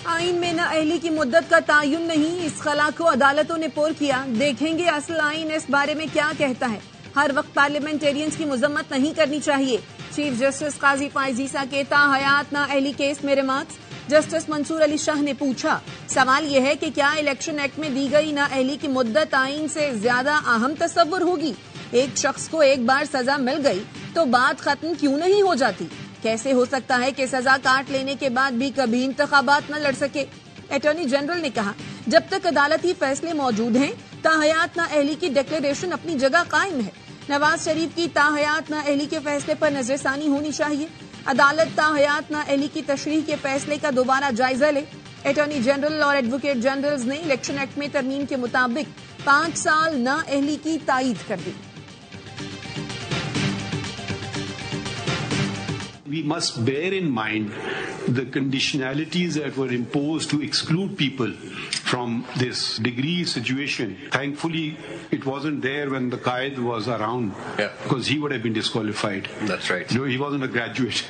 آئین میں نااہلی کی مدت کا تعین نہیں، اس خلا کو عدالتوں نے پور کیا، دیکھیں گے اصل آئین اس بارے میں کیا کہتا ہے۔ ہر وقت پارلیمنٹیرینز کی مذمت نہیں کرنی چاہیے، چیف جسٹس قاضی فائز عیسیٰ کے تاحیات نااہلی کیس میں ریمارکس۔ جسٹس منصور علی شاہ نے پوچھا، سوال یہ ہے کہ کیا الیکشن ایکٹ میں دی گئی نااہلی کی مدت آئین سے زیادہ اہم تصور ہوگی؟ ایک شخص کو ایک بار سزا مل گئی تو بات ختم کیوں نہیں ہو جاتی؟ کیسے ہو سکتا ہے کہ سزا کاٹ لینے کے بعد بھی کبھی انتخابات نہ لڑ سکے؟ اٹارنی جنرل نے کہا، جب تک عدالتی فیصلے موجود ہیں تاحیات نااہلی کی ڈکلیریشن اپنی جگہ قائم ہے۔ نواز شریف کی تاحیات نااہلی کے فیصلے پر نظر ثانی ہونی چاہیے، عدالت تاحیات نااہلی کی تشریح کے فیصلے کا دوبارہ جائزہ لے۔ اٹارنی جنرل اور ایڈوکیٹ جنرلز نے الیکشن ایکٹ میں ترمیم کے مطابق 5 سال نااہلی کی تائید کر دی۔ We must bear in mind the conditionalities that were imposed to exclude people from this degree situation. Thankfully, it wasn't there when the Qaid was around, because he would have been disqualified. That's right. No, he wasn't a graduate.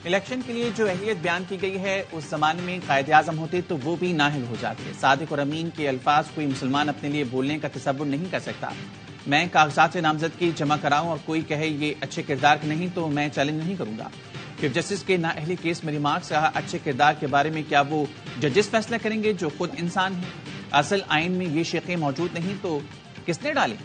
Election کے لیے جو اہلیت بیان کی گئی ہے اس زمانے میں قائد اعظم ہوتے تو وہ بھی نااہل ہو جاتے۔ صادق اور امین کے الفاظ کوئی مسلمان اپنے لیے بولنے کا تصور نہیں کر سکتا۔ میں کاغذات نامزدگی جمع کراؤں اور کوئی کہے یہ اچھے کردار کے نہیں تو میں چیلنج نہیں کروں گا۔ چیف جسٹس کے نااہلی کیس میں ریمارکس، کہا اچھے کردار کے بارے میں کیا وہ ججز فیصلہ کریں گے جو خود انسان ہیں؟ اصل آئین میں یہ شقیں موجود نہیں تو کس نے ڈالیں؟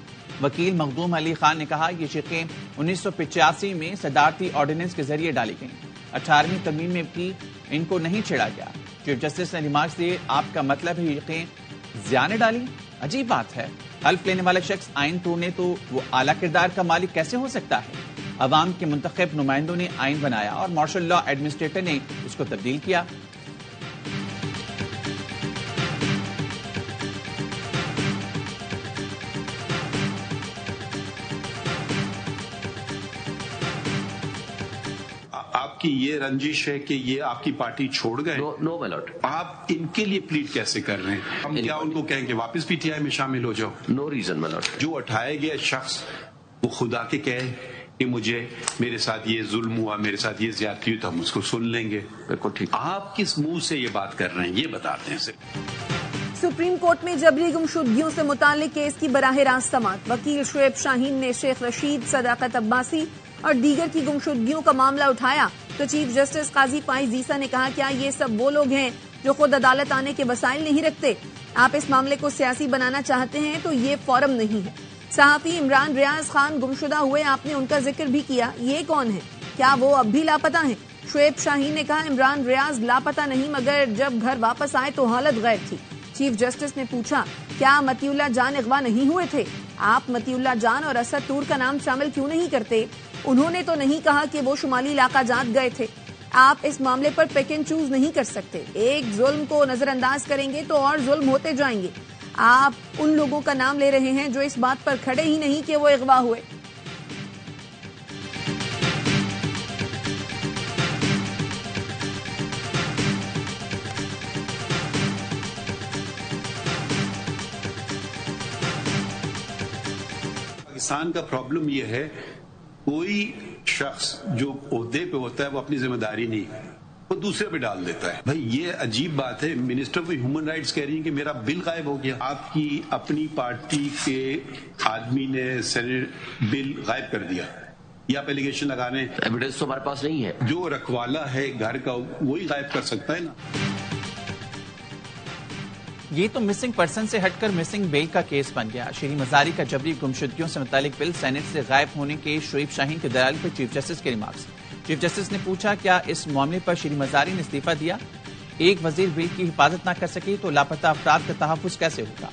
وکیل مخدوم علی خان نے کہا یہ شقیں 1985 میں صدارتی آرڈیننس کے ذریعے ڈالی گئیں، 18ویں ترمیم میں بھی ان کو نہیں چھیڑا گیا۔ چیف جسٹس نے ریمارکس دیے، آپ کا مطلب ہے یقین ضیاء نے ڈالی؟ عجیب بات ہے، حلف لینے والا شخص آئین توڑنے تو وہ اعلیٰ کردار کا مالک کیسے ہو سکتا ہے؟ عوام کے منتخب نمائندوں نے آئین بنایا اور مارشل لا ایڈمنسٹریٹر نے اس کو تبدیل کیا۔ آپ کی یہ رنجش ہے کہ یہ آپ کی پارٹی چھوڑ گئے؟ نو مائی لارڈ۔ آپ ان کے لیے پلیڈ کیسے کر رہے ہیں؟ ہم کیا ان کو کہیں کہ واپس پی ٹی آئی میں شامل ہو جاؤ؟ نو ریزن مائی لارڈ۔ جو اٹھایا گیا شخص وہ خدا کے کہے کہ مجھے میرے ساتھ یہ ظلم ہوا، میرے ساتھ یہ زیادتی ہوئی، تو ہم اس کو سن لیں گے۔ بالکل ٹھیک۔ آپ کس منہ سے یہ بات کر رہے ہیں یہ بتاتے ہیں صرف۔ سپریم کورٹ میں جبری گمشدگیوں سے متعلق کیس کی براہ راست سماعت، وکیل شعیب شاہین نے شیخ رشید، صداقت عباسی اور دیگر کی گمشدگیوں کا معاملہ اٹھایا تو چیف جسٹس قاضی فائز عیسیٰ نے کہا، کیا یہ سب وہ لوگ ہیں جو خود عدالت آنے کے وسائل نہیں رکھتے؟ آپ اس معاملے کو سیاسی بنانا چاہتے ہیں تو یہ فورم نہیں ہے۔ صحافی عمران ریاض خان گمشدہ ہوئے، آپ نے ان کا ذکر بھی کیا، یہ کون ہے؟ کیا وہ اب بھی لاپتہ ہیں؟ شعیب شاہین نے کہا، عمران ریاض لاپتہ نہیں مگر جب گھر واپس آئے تو حالت غیر تھی۔ چیف جسٹس نے پوچھا، کیا متی اللہ جان اغوا نہیں ہوئے تھے؟ آپ متی اللہ جان اور اسد طور کا نام شامل کیوں نہیں کرتے؟ انہوں نے تو نہیں کہا کہ وہ شمالی علاقہ جات گئے تھے۔ آپ اس معاملے پر پک اینڈ چوز نہیں کر سکتے، ایک ظلم کو نظر انداز کریں گے تو اور ظلم ہوتے جائیں گے۔ آپ ان لوگوں کا نام لے رہے ہیں جو اس بات پر کھڑے ہی نہیں کہ وہ اغوا ہوئے۔ پاکستان کا پرابلم یہ ہے، کوئی شخص جو عہدے پہ ہوتا ہے وہ اپنی ذمہ داری نہیں، وہ دوسرے پہ ڈال دیتا ہے۔ بھائی یہ عجیب بات ہے، منسٹر آف ہیومن رائٹس کہہ رہی ہیں کہ میرا بل غائب ہو گیا۔ آپ کی اپنی پارٹی کے آدمی نے سینٹ بل غائب کر دیا، یہ آپ ایلیگیشن لگا رہے ہیں؟ ایویڈنس تو ہمارے پاس نہیں ہے۔ جو رکھوالا ہے گھر کا وہی غائب کر سکتا ہے نا۔ یہ تو مسنگ پرسن سے ہٹ کر مسنگ بیل کا کیس بن گیا۔ شیریں مزاری کا جبری گمشدگیوں سے متعلق بل سینٹ سے غائب ہونے کے شعیب شاہین کے دلائل پر چیف جسٹس کے ریمارکس۔ چیف جسٹس نے پوچھا، کیا اس معاملے پر شیریں مزاری نے استعفیٰ دیا؟ ایک وزیر بل کی حفاظت نہ کر سکے تو لاپتہ افراد کا تحفظ کیسے ہوگا؟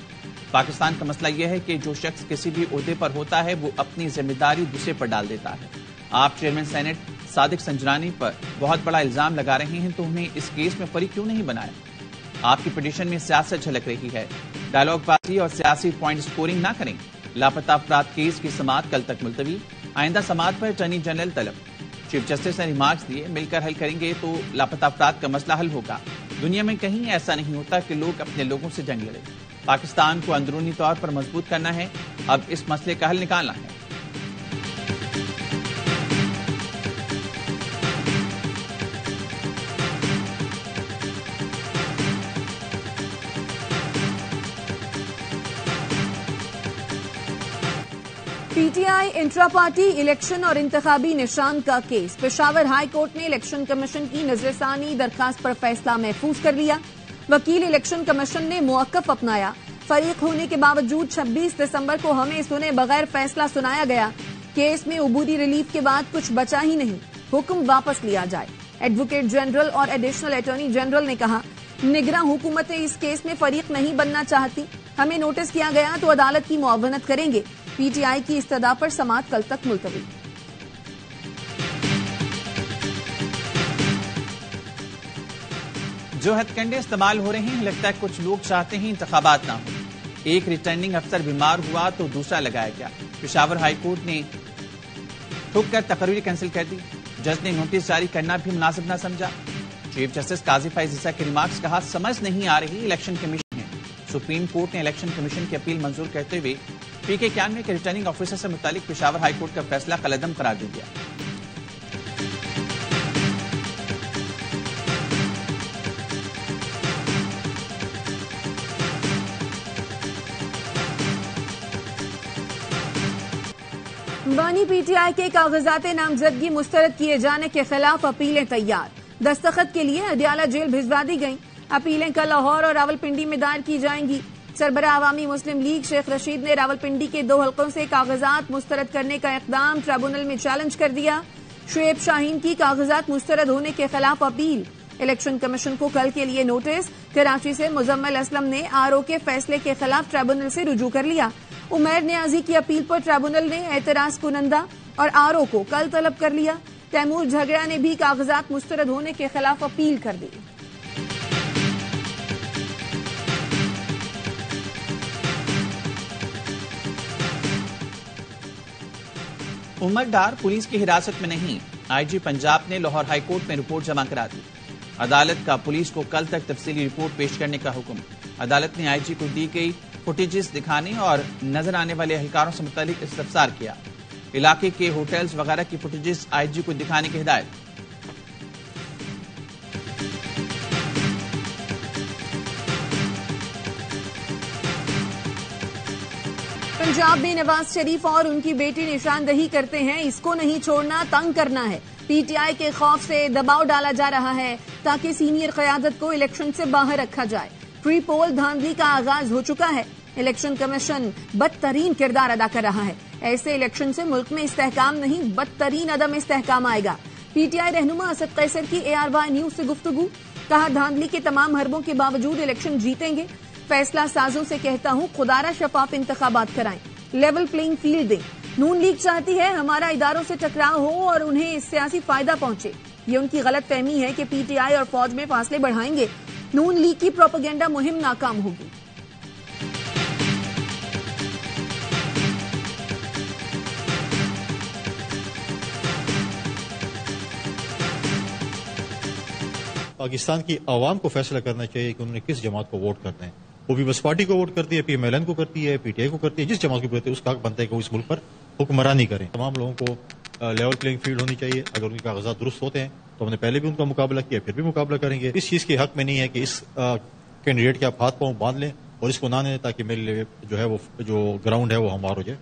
پاکستان کا مسئلہ یہ ہے کہ جو شخص کسی بھی عہدے پر ہوتا ہے وہ اپنی ذمہ داری دوسرے پر ڈال دیتا ہے۔ آپ چیئرمین سینٹ صادق سنجرانی پر بہت بڑا الزام لگا رہے ہیں تو انہیں اس کیس میں فریق کیوں نہیں بنایا؟ آپ کی پٹیشن میں سیاست جھلک رہی ہے، ڈائلاگ بازی اور سیاسی پوائنٹ سکورنگ نہ کریں۔ لاپتہ افراد کیس کی سماعت کل تک ملتوی، آئندہ سماعت پر اٹارنی جنرل طلب۔ چیف جسٹس نے ریمارکس دیے، مل کر حل کریں گے تو لاپتہ افراد کا مسئلہ حل ہوگا۔ دنیا میں کہیں ایسا نہیں ہوتا کہ لوگ اپنے لوگوں سے جنگ لڑیں۔ پاکستان کو اندرونی طور پر مضبوط کرنا ہے، اب اس مسئلے کا حل نکالنا ہے۔ P T I intra party election اور انتخابی نشان کا کیس، پشاور ہائی کورٹ نے الیکشن کمیشن کی نظر ثانی درخواست پر فیصلہ محفوظ کر لیا۔ وکیل الیکشن کمیشن نے موقف اپنایا۔ فریق ہونے کے باوجود 26 دسمبر کو ہمیں سنے بغیر فیصلہ سنایا گیا۔ کیس میں عبوری ریلیف کے بعد کچھ بچا ہی نہیں، حکم واپس لیا جائے۔ ایڈوکیٹ جنرل اور ایڈیشنل اٹارنی جنرل نے کہا، نگراں حکومتیں اس کیس میں فریق نہیں بننا چاہتی، ہمیں نوٹس کیا گیا تو عدالت کی معاونت کریں گے۔ پی ٹی آئی کی استدعا پر سماعت کل تک ملتوی۔ جو ہتھ کنڈے استعمال ہو رہے ہیں، لگتا ہے کچھ لوگ چاہتے ہیں انتخابات نہ ہوں۔ ایک ریٹرننگ افسر بیمار ہوا تو دوسرا لگایا گیا۔ پشاور ہائی کورٹ نے ٹھوک کر تقرری کینسل کر دی۔ جج نے نوٹس جاری کرنا بھی مناسب نہ سمجھا۔ چیف جسٹس قاضی فائز عیسیٰ کے ریمارکس، کہا سمجھ نہیں آ رہی الیکشن کمیشن ہے۔ سپریم کورٹ نے الیکشن کمیشن کی اپیل منظور کرتے ہوئے پی کے 91 کے ریٹرننگ آفیسر سے متعلق پشاور ہائی کورٹ کا فیصلہ کالعدم قرار دے دیا۔ بانی پی ٹی آئی کے کاغذات نامزدگی مسترد کیے جانے کے خلاف اپیلیں تیار، دستخط کے لیے اڈیالہ جیل بھجوا دی گئیں۔ اپیلیں کل لاہور اور راولپنڈی میں دائر کی جائیں گی۔ سربراہ عوامی مسلم لیگ شیخ رشید نے راولپنڈی کے 2 حلقوں سے کاغذات مسترد کرنے کا اقدام ٹریبونل میں چیلنج کر دیا۔ شعیب شاہین کی کاغذات مسترد ہونے کے خلاف اپیل، الیکشن کمیشن کو کل کے لیے نوٹس۔ کراچی سے مزمل اسلم نے آر او کے فیصلے کے خلاف ٹریبونل سے رجوع کر لیا۔ عمیر نیازی کی اپیل پر ٹریبونل نے اعتراض کنندہ اور آر او کو کل طلب کر لیا۔ تیمور جھگڑا نے بھی کاغذات مسترد ہونے کے خلاف اپیل کر دی۔ عمر ڈار پولیس کی حراست میں نہیں، آئی جی پنجاب نے لاہور ہائی کورٹ میں رپورٹ جمع کرا دی۔ عدالت کا پولیس کو کل تک تفصیلی رپورٹ پیش کرنے کا حکم۔ عدالت نے آئی جی کو دی گئی فوٹیجز دکھانے اور نظر آنے والے اہلکاروں سے متعلق استفسار کیا۔ علاقے کے ہوٹلز وغیرہ کی فوٹیجز آئی جی کو دکھانے کی ہدایت۔ پنجاب میں نواز شریف اور ان کی بیٹی نشاندہی کرتے ہیں، اس کو نہیں چھوڑنا، تنگ کرنا ہے۔ پی ٹی آئی کے خوف سے دباؤ ڈالا جا رہا ہے تاکہ سینئر قیادت کو الیکشن سے باہر رکھا جائے۔ پری پول دھاندلی کا آغاز ہو چکا ہے۔ الیکشن کمیشن بدترین کردار ادا کر رہا ہے۔ ایسے الیکشن سے ملک میں استحکام نہیں، بدترین عدم استحکام آئے گا۔ پی ٹی آئی رہنما اسد قیصر کی ARY نیوز سے گفتگو، کہا دھاندلی کے تمام حربوں کے باوجود الیکشن جیتیں گے۔ فیصلہ سازوں سے کہتا ہوں خدارہ شفاف انتخابات کرائیں، لیول پلینگ فیلڈ دیں۔ نون لیگ چاہتی ہے ہمارا اداروں سے ٹکراؤ ہو اور انہیں سیاسی فائدہ پہنچے۔ یہ ان کی غلط فہمی ہے کہ پی ٹی آئی اور فوج میں فاصلے بڑھائیں گے۔ نون لیگ کی پروپیگنڈا مہم ناکام ہوگی۔ پاکستان کی عوام کو فیصلہ کرنا چاہیے کہ انہوں نے کس جماعت کو ووٹ کرنا ہے۔ وہ بھی بس پارٹی کو ووٹ کرتی ہے، پی ایم ایل این کو کرتی ہے، پی ٹی آئی کو کرتی ہے، جس جماعت کو کرتی ہے اس کا حق بنتا ہے کہ وہ اس ملک پر حکمرانی کریں۔ تمام لوگوں کو لیول پلینگ فیلڈ ہونی چاہیے۔ اگر ان کے کاغذات درست ہوتے ہیں تو ہم نے پہلے بھی ان کا مقابلہ کیا، پھر بھی مقابلہ کریں گے۔ اس چیز کے حق میں نہیں ہے کہ اس کینڈیڈیٹ کے آپ ہاتھ پاؤں باندھ لیں اور اس کو نہ لیں تاکہ میرے لیے جو ہے وہ جو گراؤنڈ ہے وہ ہموار ہو جائے۔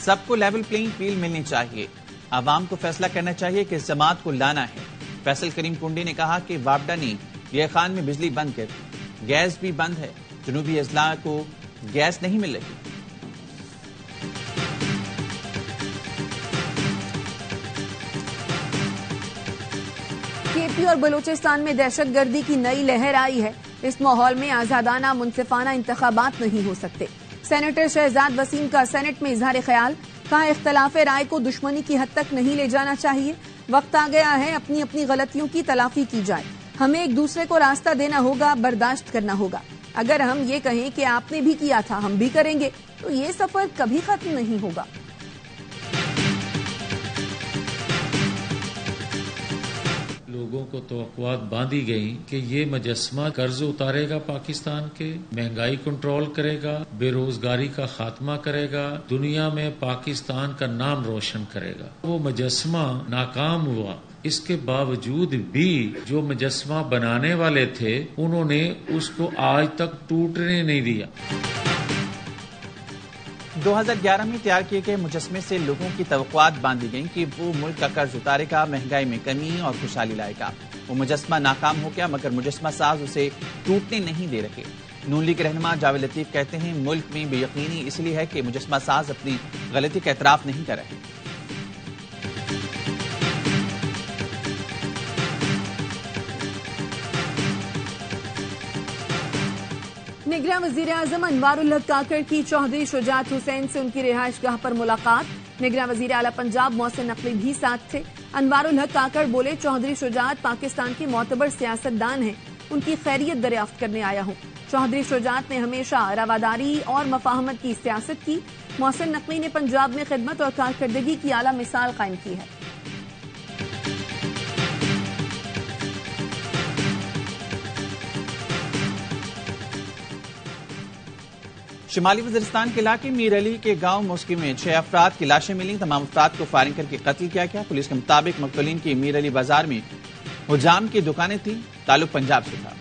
سب کو لیول پلینگ فیلڈ ملنی چاہیے، عوام کو فیصلہ کرنا چاہیے کہ اس جماعت کو لانا ہے۔ فیصل کریم کنڈی نے کہا کہ وابڈا نے یہ خان میں بجلی بند کر دی، گیس بھی بند ہے، جنوبی اضلاع کو گیس نہیں مل رہی۔ کے پی اور بلوچستان میں دہشت گردی کی نئی لہر آئی ہے۔ اس ماحول میں آزادانہ منصفانہ انتخابات نہیں ہو سکتے۔ سینیٹر شہزاد وسیم کا سینٹ میں اظہار خیال، کہا اختلاف رائے کو دشمنی کی حد تک نہیں لے جانا چاہیے۔ وقت آ گیا ہے اپنی اپنی غلطیوں کی تلافی کی جائے۔ ہمیں ایک دوسرے کو راستہ دینا ہوگا، برداشت کرنا ہوگا۔ اگر ہم یہ کہیں کہ آپ نے بھی کیا تھا ہم بھی کریں گے تو یہ سفر کبھی ختم نہیں ہوگا۔ لوگوں کو توقعات باندھی گئی کہ یہ مجسمہ قرض اتارے گا، پاکستان کے مہنگائی کنٹرول کرے گا، بے روزگاری کا خاتمہ کرے گا، دنیا میں پاکستان کا نام روشن کرے گا۔ وہ مجسمہ ناکام ہوا۔ اس کے باوجود بھی جو مجسمہ بنانے والے تھے انہوں نے اس کو آج تک ٹوٹنے نہیں دیا۔ 2011 میں تیار کیے گئے مجسمے سے لوگوں کی توقعات باندھی گئیں کہ وہ ملک کا قرض اتارے گا، مہنگائی میں کمی اور خوشحالی لائے گا۔ وہ مجسمہ ناکام ہو گیا، مگر مجسمہ ساز اسے ٹوٹنے نہیں دے رہے۔ نون لیگ رہنما جاوید لطیف کہتے ہیں ملک میں بے یقینی اس لیے ہے کہ مجسمہ ساز اپنی غلطی کا اعتراف نہیں کر رہے۔ نگراں وزیر اعظم انوار الحق کاکڑ کی چوہدری شجاعت حسین سے ان کی رہائش گاہ پر ملاقات۔ نگراں وزیر اعلی پنجاب محسن نقوی بھی ساتھ تھے۔ انوار الحق کاکڑ بولے چوہدری شجاعت پاکستان کے معتبر سیاستدان ہیں، ان کی خیریت دریافت کرنے آیا ہوں۔ چوہدری شجاعت نے ہمیشہ رواداری اور مفاہمت کی سیاست کی۔ محسن نقوی نے پنجاب میں خدمت اور کارکردگی کی اعلیٰ مثال قائم کی ہے۔ شمالی وزیرستان کے علاقے میر علی کے گاؤں موسکی میں 6 افراد کی لاشیں ملیں، تمام افراد کو فائرنگ کر کے قتل کیا گیا۔ پولیس کے مطابق مقتولین کی میر علی بازار میں حجام کی دکانیں تھیں، تعلق پنجاب سے تھا۔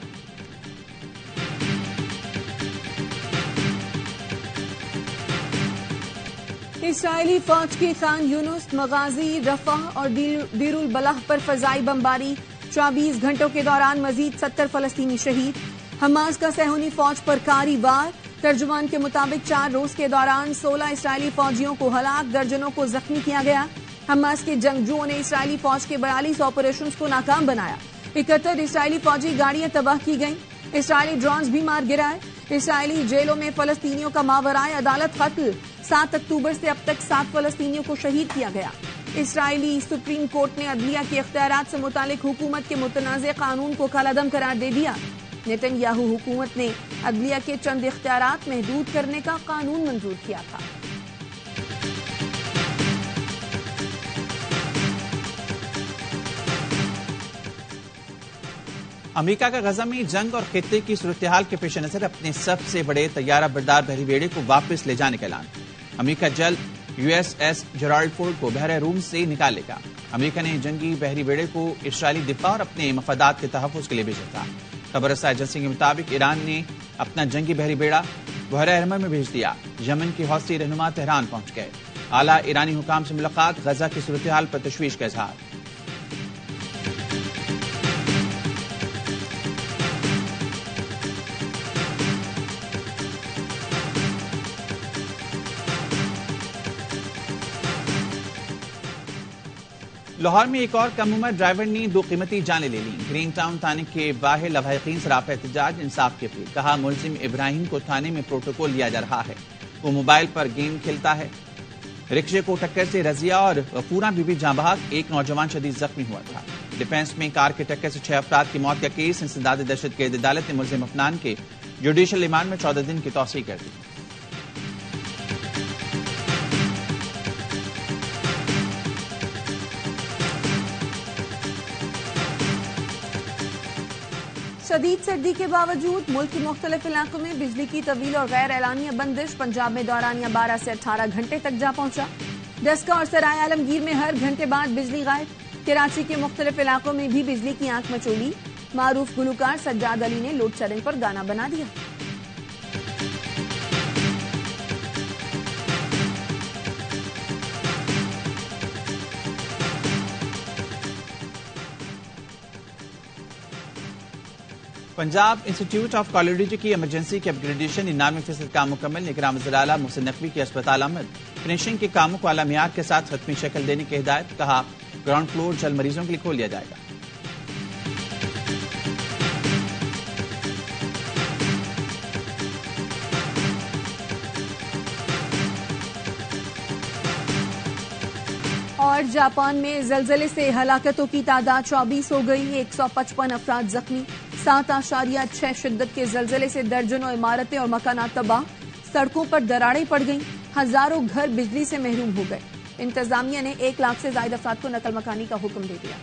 اسرائیلی فوج کی خان یونس، مغازی، رفح اور دیر البلح پر فضائی بمباری، 24 گھنٹوں کے دوران مزید 70 فلسطینی شہید۔ حماس کا صہیونی فوج پر کاری وار، ترجمان کے مطابق 4 روز کے دوران 16 اسرائیلی فوجیوں کو ہلاک، درجنوں کو زخمی کیا گیا۔ حماس کے جنگجوؤں نے اسرائیلی فوج کے 42 آپریشنز کو ناکام بنایا۔ 71 اسرائیلی فوجی گاڑیاں تباہ کی گئیں، اسرائیلی ڈرونز بھی مار گرائے۔ اسرائیلی جیلوں میں فلسطینیوں کا ماورائے عدالت قتل، 7 اکتوبر سے اب تک 7 فلسطینیوں کو شہید کیا گیا۔ اسرائیلی سپریم کورٹ نے عدلیہ کے اختیارات سے متعلق حکومت کے متنازع قانون کو کالعدم قرار دے دیا۔ نیتن یاہو حکومت نے عدلیہ کے چند اختیارات محدود کرنے کا قانون منظور کیا تھا۔ امریکہ کا غزہ میں جنگ اور خطے کی صورتحال کے پیش نظر اپنے سب سے بڑے طیارہ بردار بحری بیڑے کو واپس لے جانے کا اعلان۔ امریکہ جلد USS جیرالڈ فورڈ کو بحر روم سے نکالے گا۔ امریکہ نے جنگی بحری بیڑے کو اسرائیلی دفاع اور اپنے مفادات کے تحفظ کے لیے بھیجا تھا۔ خبر رساں ایجنسی کے مطابق ایران نے اپنا جنگی بحری بیڑا بحیرہ احمر میں بھیج دیا۔ یمن کے حوثی رہنما تہران پہنچ گئے۔ اعلیٰ ایرانی حکام سے ملاقات، غزہ کی صورتحال پر تشویش کا اظہار۔ لاہور میں ایک اور کم عمر ڈرائیور نے 2 قیمتی جانیں لے لیں۔ گرین ٹاؤن تھانے کے باہر لواحقین سے رافع احتجاج، انصاف کی اپیل۔ کہا ملزم ابراہیم کو تھانے میں پروٹوکول دیا جا رہا ہے، وہ موبائل پر گیم کھیلتا ہے۔ رکشے کو ٹکر سے رضیہ اور غفورہ بی بی جاں بحق، ایک نوجوان شدید زخمی ہوا تھا۔ ڈیفنس میں کار کی ٹکر سے 6 افراد کی موت کا کیس، انسداد دہشت گرد عدالت نے ملزم افنان کے جوڈیشل ریمانڈ میں 14 دن کی توسیع کر دی۔ شدید سردی کے باوجود ملک کے مختلف علاقوں میں بجلی کی طویل اور غیر اعلانیہ بندش، پنجاب میں دورانیہ 12 سے 18 گھنٹے تک جا پہنچا۔ ڈسکا اور سرائے عالمگیر میں ہر گھنٹے بعد بجلی غائب۔ کراچی کے مختلف علاقوں میں بھی بجلی کی آنکھ مچولی۔ معروف گلوکار سجاد علی نے لوڈ شیڈنگ پر گانا بنا دیا۔ پنجاب انسٹیٹیوٹ آف کارڈیولوجی کی ایمرجنسی کی اپگریڈیشن 99% کام مکمل۔ نگراں وزیر اعلیٰ محسن نقوی کی اسپتال آمد، فنشنگ کے کاموں کو اعلیٰ معیار کے ساتھ حتمی شکل دینے کی ہدایت۔ کہا گراؤنڈ فلور جلد مریضوں کے لیے کھول دیا جائے گا۔ اور جاپان میں زلزلے سے ہلاکتوں کی تعداد 24 ہو گئی، 155 افراد زخمی۔ 7.6 شدت کے زلزلے سے درجنوں عمارتیں اور مکانات تباہ، سڑکوں پر دراڑیں پڑ گئیں، ہزاروں گھر بجلی سے محروم ہو گئے۔ انتظامیہ نے 1 لاکھ سے زائد افراد کو نقل مکانی کا حکم دے دیا۔